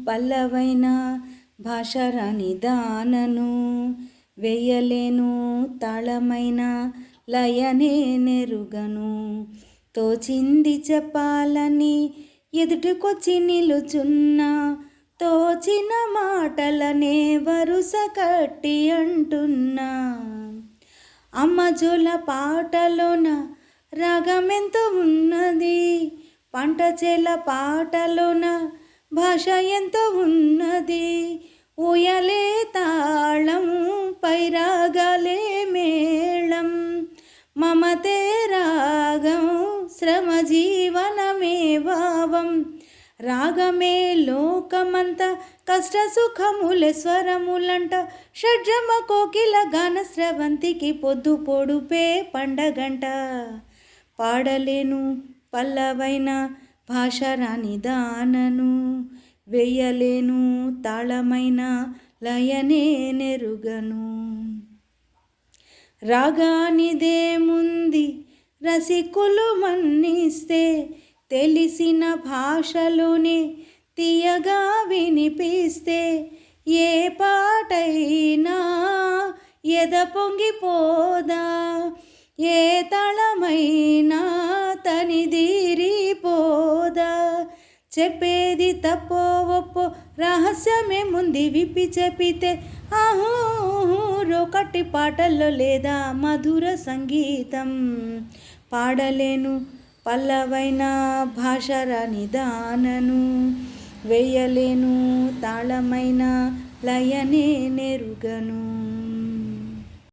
పల్లవైన భాషరాని దానను, వేయలేను తాళమైన లయనే నెరుగను. తోచింది చెప్పాలని ఎదుటికొచ్చి నిలుచున్నా, తోచిన మాటలనే వరుస కట్టి అంటున్నా. అమ్మజోల పాటలోన రాగమెంతో ఉన్నది, పంటచేల పాటలోన భాష ఎంతో ఉన్నది. ఊయలే తాళం పైరాగాలే మేళం, మమతే రాగం శ్రమ జీవనమే భావం. రాగమే లోకమంత కష్ట సుఖములే స్వరములంట, షడ్జమ కోకిల గాన స్రవంతికి పొద్దు పొడుపే పండగంట. పాడలేను పల్లవైన భాషరాని దానను, వేయలేను తాళమైన లయనే నెరుగను. రాగానిదేముంది రసికులు మన్నిస్తే, తెలిసిన భాషలోనే తీయగా వినిపిస్తే. ఏ పాటైనా ఎద పొంగిపోదా, ఏ తాళమైనా తనిదీరిపోదా. చెప్పేది తప్పో ఒప్పో రహస్యమేముంది విప్పి చెప్పితే, రోకటి పాటల్లో లేదా మధుర సంగీతం. పాడలేను పల్లవైన భాషరాని దానను, వేయలేను తాళమైన లయనే నెరుగను.